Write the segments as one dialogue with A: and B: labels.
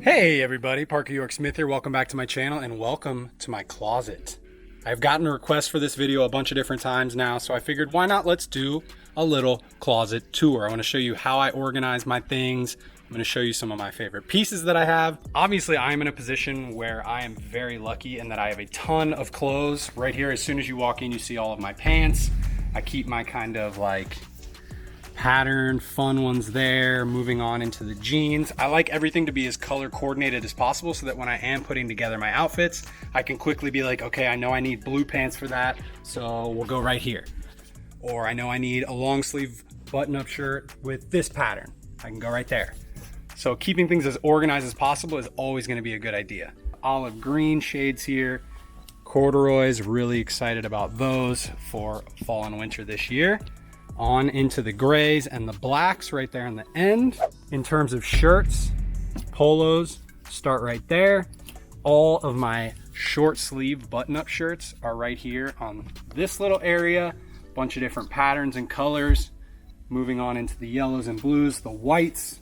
A: Hey everybody, Parker York Smith here. Welcome back to my channel and welcome to my closet. I've gotten a request for this video a bunch of different times now, so I figured why not let's do a little closet tour. I want to show you how I organize my things. I'm going to show you some of my favorite pieces that I have. Obviously, I'm in a position where I am very lucky in that I have a ton of clothes. Right here, as soon as you walk in, you see all of my pants. I keep my kind of like pattern fun ones there. Moving on into the jeans, I like everything to be as color coordinated as possible so that when I am putting together my outfits, I can quickly be like, okay, I know I need blue pants for that, so we'll go right here. Or I know I need a long sleeve button-up shirt with this pattern, I can go right there. So keeping things as organized as possible is always going to be a good idea. Olive green shades here, corduroys, really excited about those for fall and winter this year. On into the grays and the blacks right there on the end. In terms of shirts, polos start right there. All of my short sleeve button-up shirts are right here on this little area. Bunch of different patterns and colors. Moving on into the yellows and blues, the whites.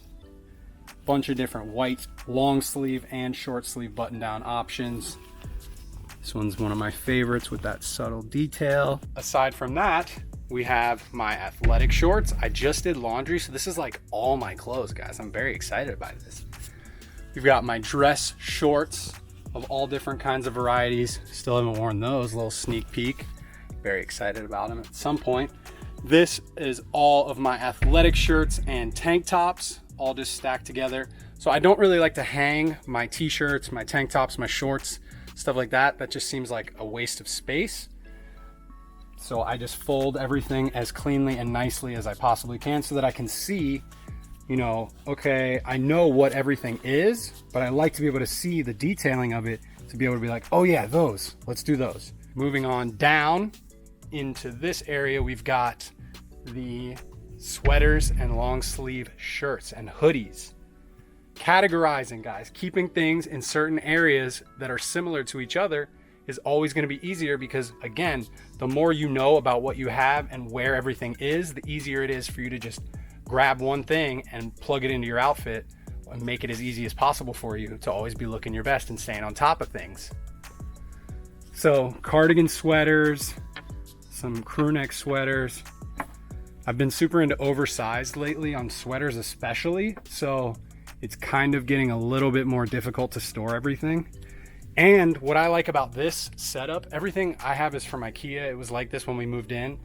A: Bunch of different white long sleeve and short sleeve button-down options. This one's one of my favorites with that subtle detail. Aside from that, we have my athletic shorts. I just did laundry, so this is like all my clothes, guys. I'm very excited about this. We've got my dress shorts of all different kinds of varieties. Still haven't worn those, little sneak peek. Very excited about them at some point. This is all of my athletic shirts and tank tops, all just stacked together. So I don't really like to hang my t-shirts, my tank tops, my shorts, stuff like that. That just seems like a waste of space. So I just fold everything as cleanly and nicely as I possibly can so that I can see, you know, okay, I know what everything is, but I like to be able to see the detailing of it to be able to be like, oh yeah, those, let's do those. Moving on down into this area, we've got the sweaters and long sleeve shirts and hoodies. Categorizing, guys, keeping things in certain areas that are similar to each other is always going to be easier because, again, the more you know about what you have and where everything is, the easier it is for you to just grab one thing and plug it into your outfit and make it as easy as possible for you to always be looking your best and staying on top of things. So cardigan sweaters, some crew neck sweaters. I've been super into oversized lately on sweaters especially, so it's kind of getting a little bit more difficult to store everything. And what I like about this setup, everything I have is from IKEA. It was like this when we moved in,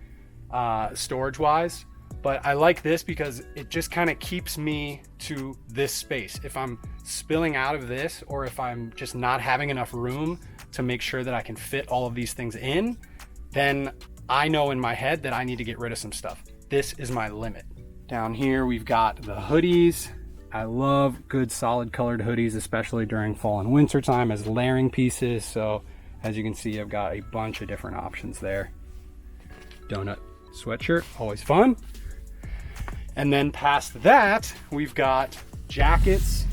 A: storage wise. But I like this because it just kind of keeps me to this space. If I'm spilling out of this, or if I'm just not having enough room to make sure that I can fit all of these things in, then I know in my head that I need to get rid of some stuff. This is my limit. Down here, we've got the hoodies. I love good solid colored hoodies, especially during fall and winter time as layering pieces. So as you can see, I've got a bunch of different options there. Donut sweatshirt, always fun. And then past that, we've got jackets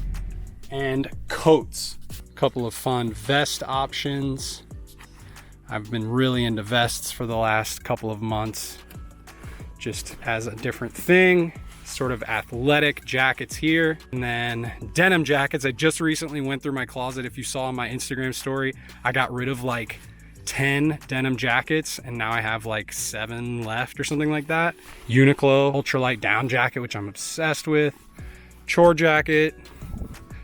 A: and coats. A couple of fun vest options. I've been really into vests for the last couple of months, just as a different thing. Sort of athletic jackets here, and then denim jackets. I just recently went through my closet. If you saw my Instagram story, I got rid of like 10 denim jackets and now I have like 7 left or something like that. Uniqlo ultralight down jacket, which I'm obsessed with. Chore jacket,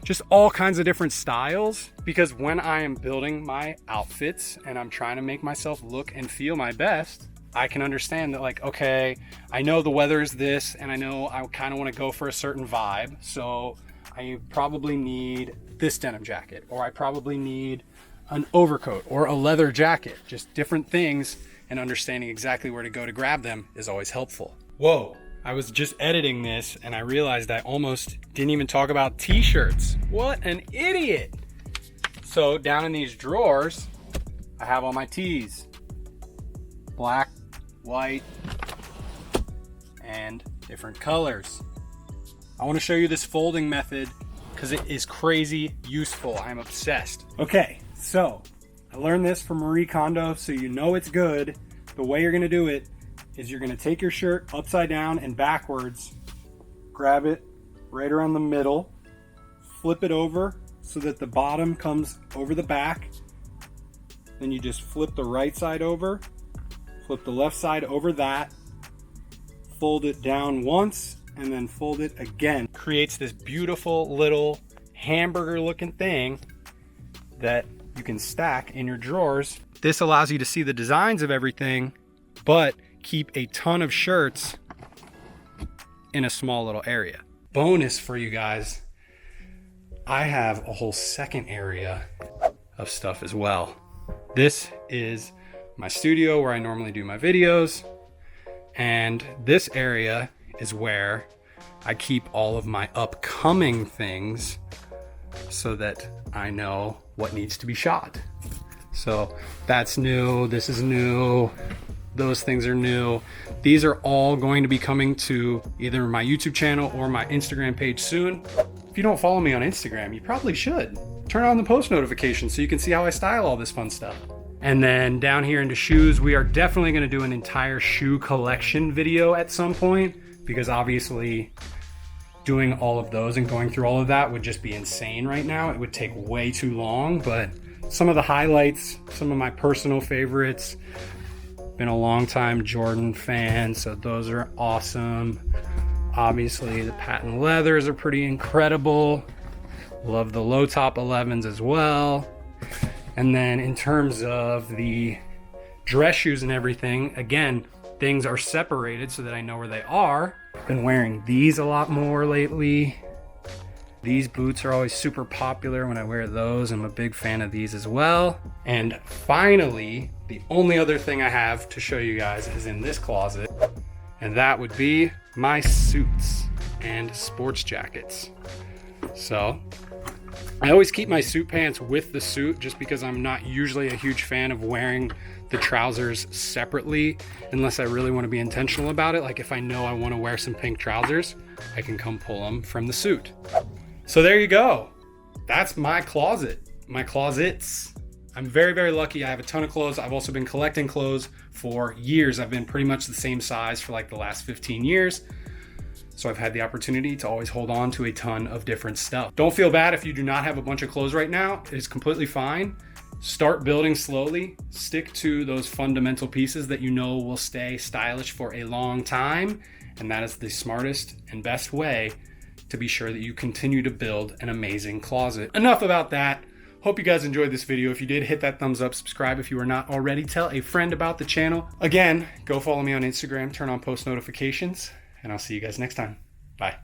A: just all kinds of different styles, because when I am building my outfits and I'm trying to make myself look and feel my best, I can understand that, like, okay, I know the weather is this, and I know I kind of want to go for a certain vibe, so I probably need this denim jacket, or I probably need an overcoat or a leather jacket. Just different things, and understanding exactly where to go to grab them is always helpful. Whoa, I was just editing this, and I realized I almost didn't even talk about t-shirts. What an idiot! So down in these drawers, I have all my tees. Black, white, and different colors. I want to show you this folding method because it is crazy useful. I'm obsessed. Okay, so I learned this from Marie Kondo, so you know it's good. The way you're going to do it is you're gonna take your shirt upside down and backwards, grab it right around the middle, flip it over so that the bottom comes over the back. Then you just flip the right side over, flip the left side over that, fold it down once, and then fold it again. Creates this beautiful little hamburger looking thing that you can stack in your drawers. This allows you to see the designs of everything, but keep a ton of shirts in a small little area. Bonus for you guys, I have a whole second area of stuff as well. This is my studio where I normally do my videos, and this area is where I keep all of my upcoming things so that I know what needs to be shot. So that's new, this is new, those things are new. These are all going to be coming to either my YouTube channel or my Instagram page soon. If you don't follow me on Instagram, you probably should. Turn on the post notifications so you can see how I style all this fun stuff. And then down here into shoes, we are definitely gonna do an entire shoe collection video at some point, because obviously doing all of those and going through all of that would just be insane right now. It would take way too long, but some of the highlights, some of my personal favorites. Been a long time Jordan fan, so those are awesome. Obviously the patent leathers are pretty incredible. Love the low top 11s as well. And then in terms of the dress shoes and everything, again, things are separated so that I know where they are. Been wearing these a lot more lately. These boots are always super popular when I wear those. I'm a big fan of these as well. And finally, the only other thing I have to show you guys is in this closet, and that would be my suits and sports jackets. So I always keep my suit pants with the suit just because I'm not usually a huge fan of wearing the trousers separately unless I really want to be intentional about it. Like if I know I want to wear some pink trousers, I can come pull them from the suit. So there you go. That's my closet, my closets. I'm very, very lucky. I have a ton of clothes. I've also been collecting clothes for years. I've been pretty much the same size for like the last 15 years. So I've had the opportunity to always hold on to a ton of different stuff. Don't feel bad if you do not have a bunch of clothes right now. It's completely fine. Start building slowly. Stick to those fundamental pieces that you know will stay stylish for a long time. And that is the smartest and best way to be sure that you continue to build an amazing closet. Enough about that. Hope you guys enjoyed this video. If you did, hit that thumbs up, subscribe if you are not already, tell a friend about the channel. Again, go follow me on Instagram, turn on post notifications, and I'll see you guys next time. Bye.